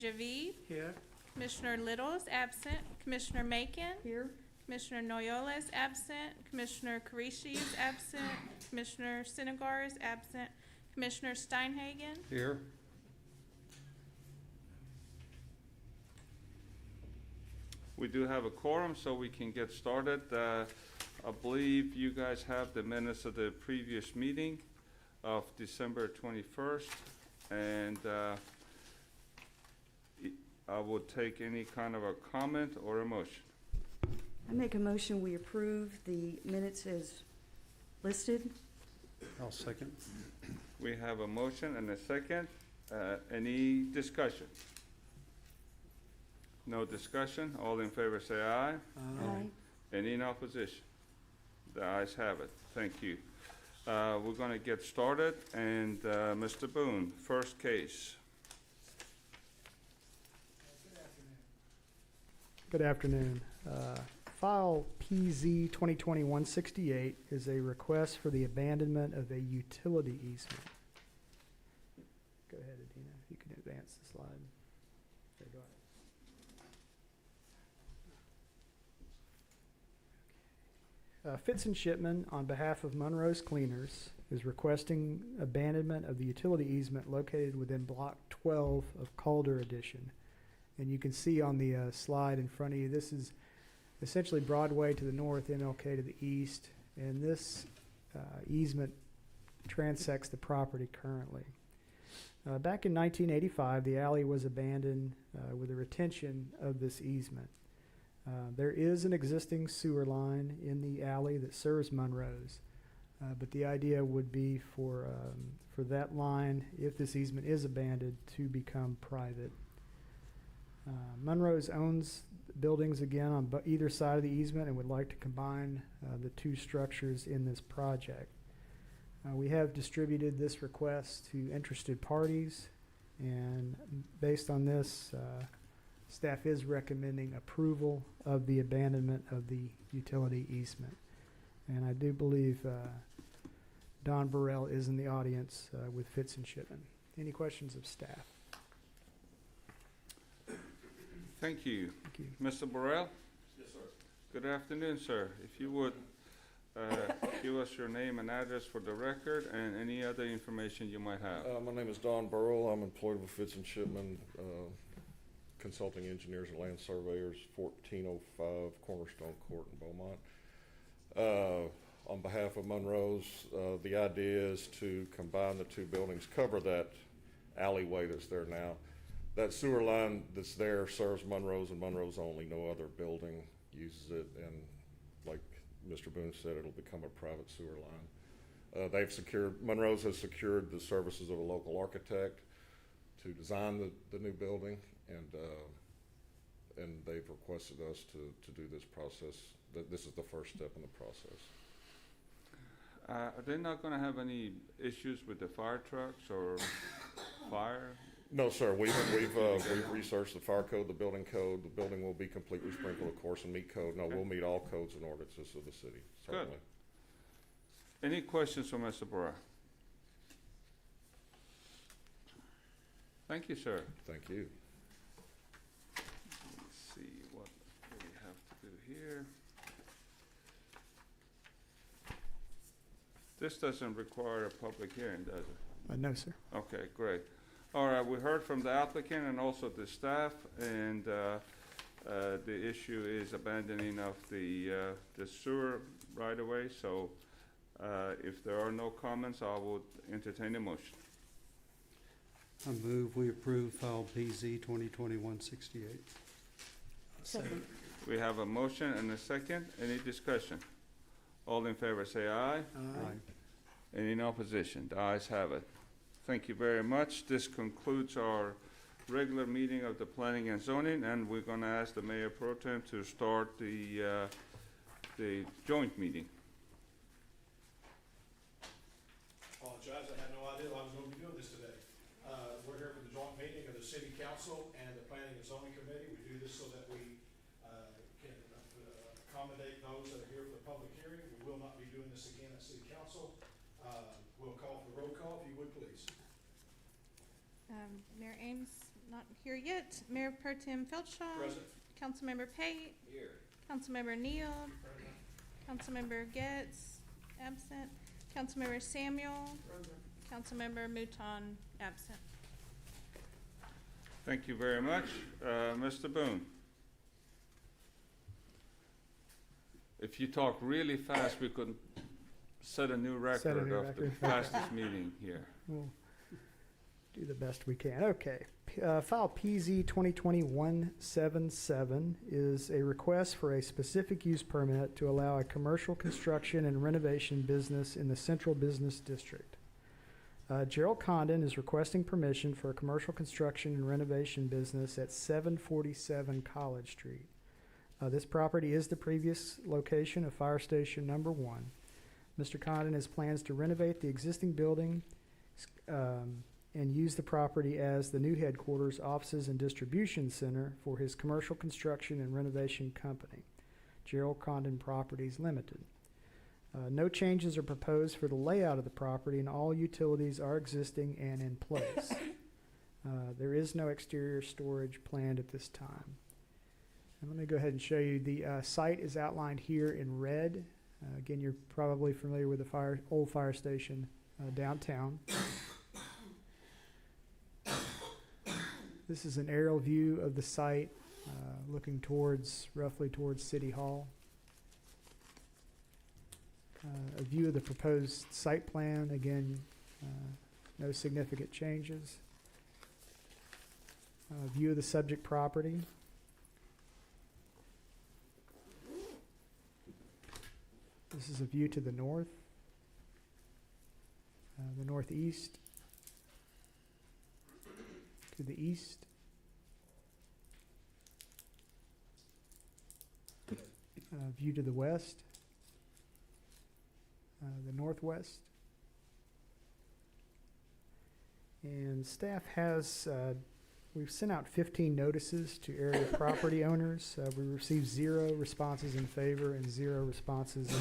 Javid. Here. Commissioner Little is absent. Commissioner Macon. Here. Commissioner Noyola is absent. Commissioner Karishi is absent. Commissioner Sinegar is absent. Commissioner Steinhagen. Here. We do have a quorum, so we can get started. I believe you guys have the minutes of the previous meeting of December 21st, and I would take any kind of a comment or a motion. I make a motion, we approve the minutes as listed. I'll second. We have a motion and a second. Any discussion? No discussion. All in favor say aye. Aye. Any in opposition? The ayes have it. Thank you. We're going to get started, and Mr. Boone, first case. Good afternoon. File PZ 2020-168 is a request for the abandonment of a utility easement. Go ahead, Adina, if you can advance the slide. Okay, go ahead. Fitz and Shipman, on behalf of Monroe's Cleaners, is requesting abandonment of the utility easement located within Block 12 of Calder Edition. And you can see on the slide in front of you, this is essentially Broadway to the north, MLK to the east, and this easement transects the property currently. Back in 1985, the alley was abandoned with a retention of this easement. There is an existing sewer line in the alley that serves Monroe's, but the idea would be for that line, if this easement is abandoned, to become private. Monroe's owns buildings again on either side of the easement and would like to combine the two structures in this project. We have distributed this request to interested parties, and based on this, staff is recommending approval of the abandonment of the utility easement. And I do believe Don Burrell is in the audience with Fitz and Shipman. Any questions of staff? Thank you. Thank you. Mr. Burrell? Yes, sir. Good afternoon, sir. If you would give us your name and address for the record and any other information you might have. My name is Don Burrell. I'm employed with Fitz and Shipman, Consulting Engineers and Land Surveyors, 1405 Cornerstone Court in Beaumont. On behalf of Monroe's, the idea is to combine the two buildings, cover that alleyway that's there now. That sewer line that's there serves Monroe's and Monroe's only. No other building uses it, and like Mr. Boone said, it'll become a private sewer line. Monroe's has secured the services of a local architect to design the new building, and they've requested us to do this process. This is the first step in the process. Are they not going to have any issues with the fire trucks or fire? No, sir. We've researched the fire code, the building code. The building will be completely sprinkled, of course, and meet code. No, Okay. we'll meet all codes and ordinances of the city, certainly. Good. Any questions for Mr. Burrell? Thank you, sir. Thank you. Let's see what we have to do here. This doesn't require a public hearing, does it? No, sir. Okay, great. All right, we heard from the applicant and also the staff, and the issue is abandoning of the sewer right away. So if there are no comments, I would entertain a motion. I move we approve file PZ 2020-168. Second. We have a motion and a second. Any discussion? All in favor say aye. Aye. Any in opposition? The ayes have it. Thank you very much. This concludes our regular meeting of the Planning and Zoning, and we're going to ask the Mayor Pro Tem to start the joint meeting. Apologize, I had no idea I was going to be doing this today. We're here for the joint meeting of the City Council and the Planning and Zoning Committee. We do this so that we can accommodate those that are here for the public hearing. We will not be doing this again at City Council. We'll call for roll call, if you would, please. Mayor Ames, not here yet. Mayor Pro Tem Feldshaw. Present. Councilmember Pate. Here. Councilmember Neal. Councilmember Getz, absent. Councilmember Samuel. Councilmember Mouton, absent. Thank you very much. Mr. Boone? If you talk really fast, we could set a new Set a record new of the record. fastest meeting here. We'll do the best we can. Okay. File PZ 2020-177 is a request for a specific use permit to allow a commercial construction and renovation business in the Central Business District. Gerald Condon is requesting permission for a commercial construction and renovation business at 747 College Street. This property is the previous location of Fire Station Number 1. Mr. Condon has plans to renovate the existing building and use the property as the new headquarters, offices, and distribution center for his commercial construction and renovation company, Gerald Condon Properties Limited. No changes are proposed for the layout of the property, and all utilities are existing and in place. There is no exterior storage planned at this time. And let me go ahead and show you. The site is outlined here in red. Again, you're probably familiar with the old fire station downtown. This is an aerial view of the site, looking roughly towards City Hall. A view of the proposed site plan. Again, no significant changes. View of the subject property. This is a view to the north, the northeast, to the east. View to the west, the northwest. And staff has, we've sent out 15 notices to area property owners. We received 0 responses in favor and 0 responses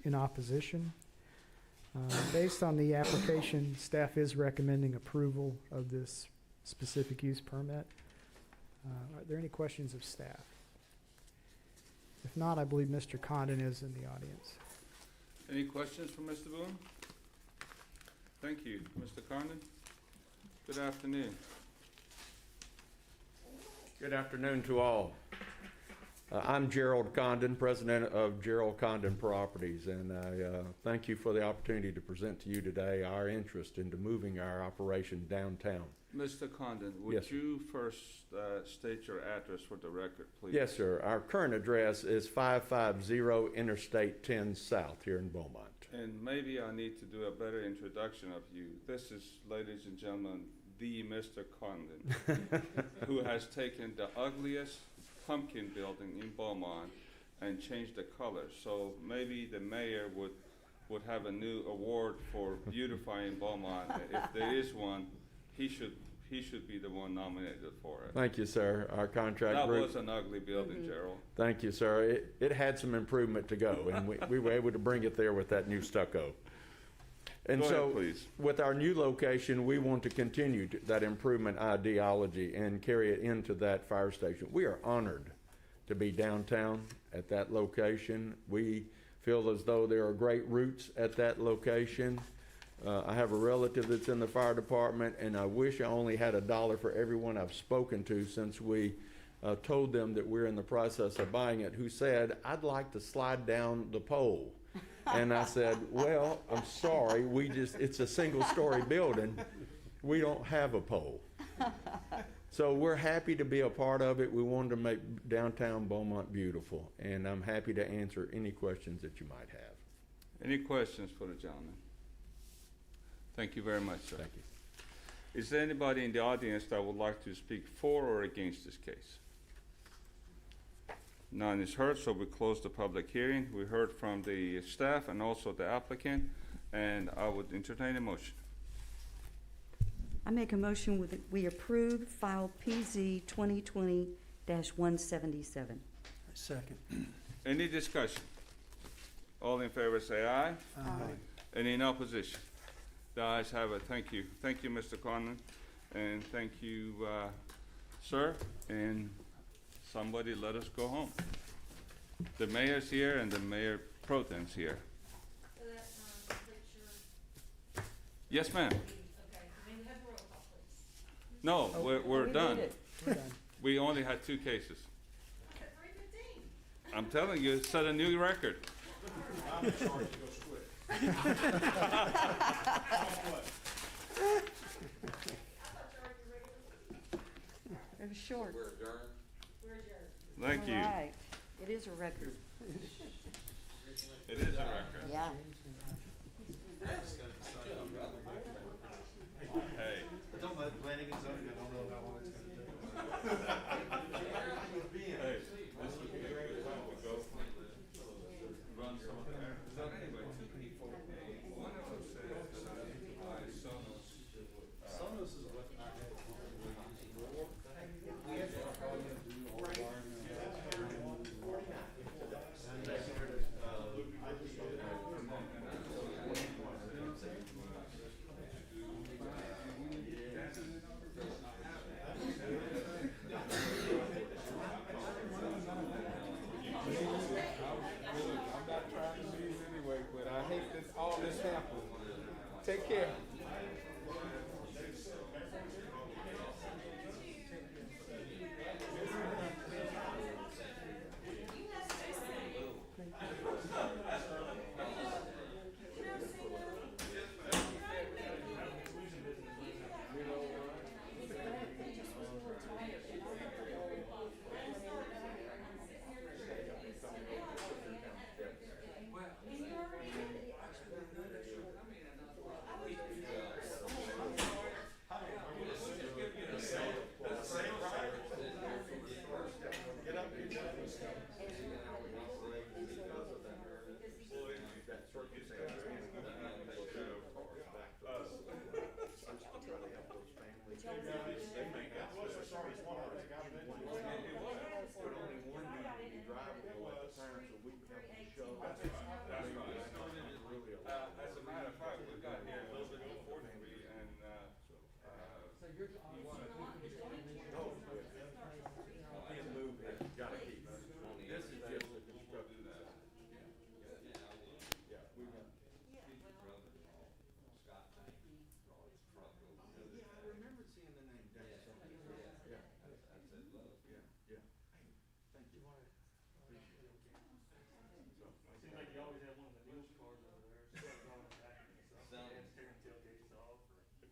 in opposition. Based on the application, staff is recommending approval of this specific use permit. Are there any questions of staff? If not, I believe Mr. Condon is in the audience. Any questions for Mr. Boone? Thank you. Mr. Condon? Good afternoon. Good afternoon to all. I'm Gerald Condon, president of Gerald Condon Properties, and I thank you for the opportunity to present to you today our interest into moving our operation downtown. Mr. Condon, Yes, would sir. you first state your address for the record, please? Yes, sir. Our current address is 550 Interstate 10 South here in Beaumont. And maybe I need to do a better introduction of you. This is, ladies and gentlemen, the Mr. Condon, who has taken the ugliest pumpkin building in Beaumont and changed the color. So maybe the mayor would have a new award for beautifying Beaumont. If there is one, he should be the one nominated for it. Thank you, sir. Our contract That group. was an ugly building, Gerald. Thank you, sir. It had some improvement to go, and we were able to bring it there with that new stucco. And Go so, ahead, please. with our new location, we want to continue that improvement ideology and carry it into that fire station. We are honored to be downtown at that location. We feel as though there are great roots at that location. I have a relative that's in the fire department, and I wish I only had $1 for everyone I've spoken to since we told them that we're in the process of buying it, who said, "I'd like to slide down the pole." And I said, "Well, I'm sorry, it's a single-story building. We don't have a pole." So we're happy to be a part of it. We wanted to make downtown Beaumont beautiful, and I'm happy to answer any questions that you might have. Any questions for the gentleman? Thank you very much, sir. Thank you. Is there anybody in the audience that would like to speak for or against this case? None is heard, so we close the public hearing. We heard from the staff and also the applicant, and I would entertain a motion. I make a motion we approve file PZ 2020-177. Second. Any discussion? All in favor say aye. Aye. Any in opposition? The ayes have it. Thank you. Thank you, Mr. Conlon, and thank you, sir, and somebody let us go home. The mayor's here and the mayor pro tem's here. Yes, ma'am. No, we're done. We're done. We only had 2 cases. I'm telling you, set a new record. I'm in charge, it goes quick. It was short. Thank you. All right. It is a record. It is a record. Yeah. Hey. Don't let planning and zoning, I don't know how long it's gonna take. Hey, this would be a good time to go run some of the errands. But anyway, 2 people, one of them said that Sonos. Sonos is what I had. We had to call you to do all of our. I'm not trying to leave anyway, but I hate this, all this happened. Take care. As a matter of fact, we got here a little bit before 3, and, you wanna do Gotta keep it. This is just a construction. Yeah, we got. Yeah, I remember seeing the name Dennis. Yeah. Yeah. Thank you. Seems like you always have one of the news cars over there, start going back and stuff, and tearing tailgates off, or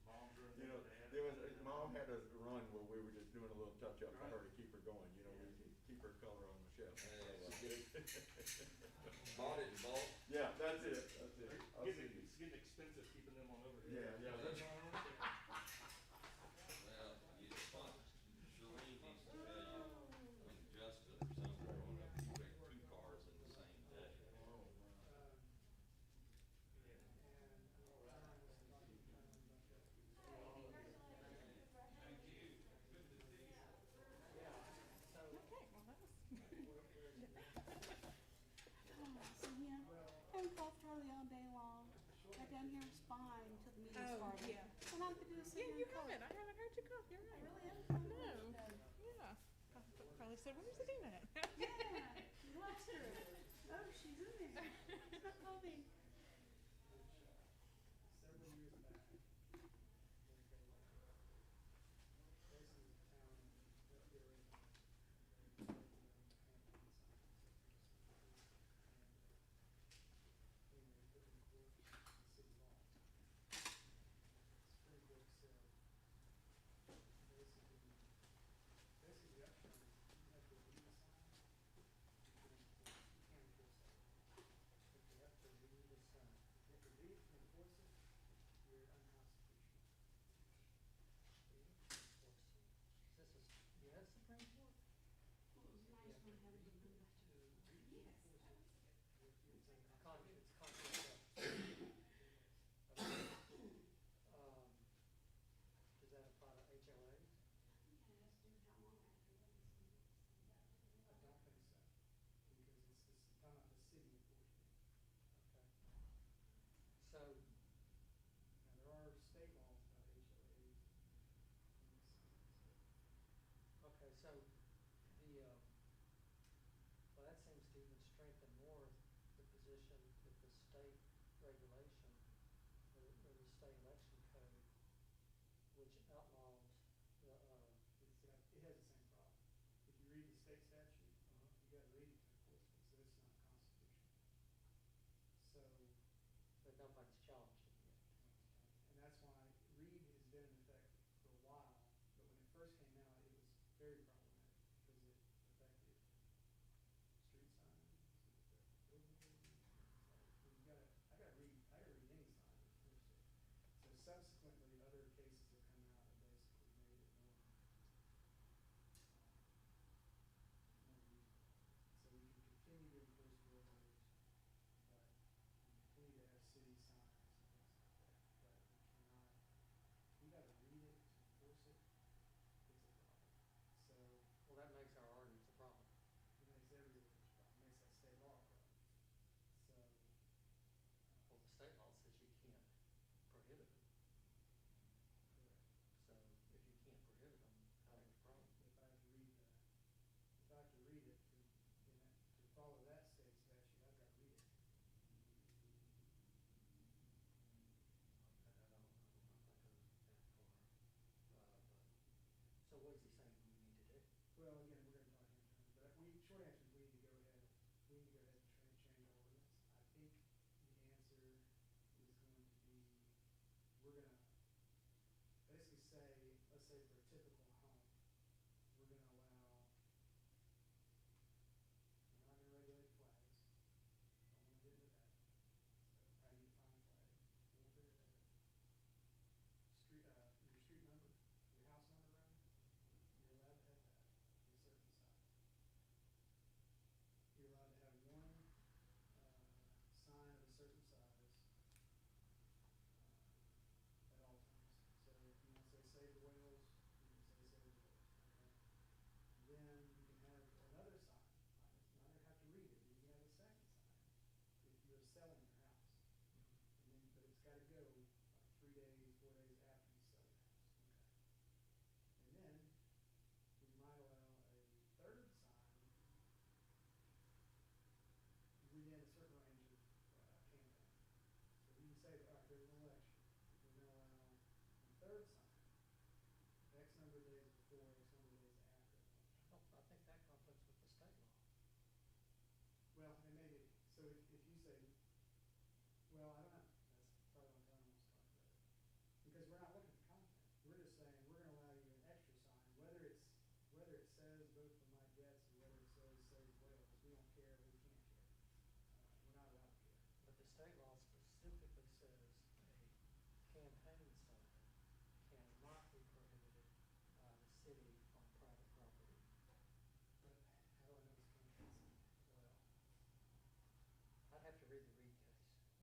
moms or You know, there was, Mom had a run where we were just doing a little touch-up for her to keep her going, you know, we keep her color on the shelf. Bought it in bulk. Yeah, that's it, that's it. I'll see you. It's getting expensive keeping them on overhead. Yeah, that's. Well, you Shereen needs to tell you, when Justin or something growing up, he wrecked 2 cars in the same day. So, yeah, I haven't called Charlie all day long. I down here was fine until the meeting Oh, started. yeah. So how to do this Yeah, again? you haven't. I haven't heard you cough. You're I right. really haven't called No. today. Yeah. Probably said, where's the dinner? Yeah, you lost her. Oh, she's in there. She's not moving. So the, well, that seems to even strengthen more the position with the state regulation, or the state election code, which outlaws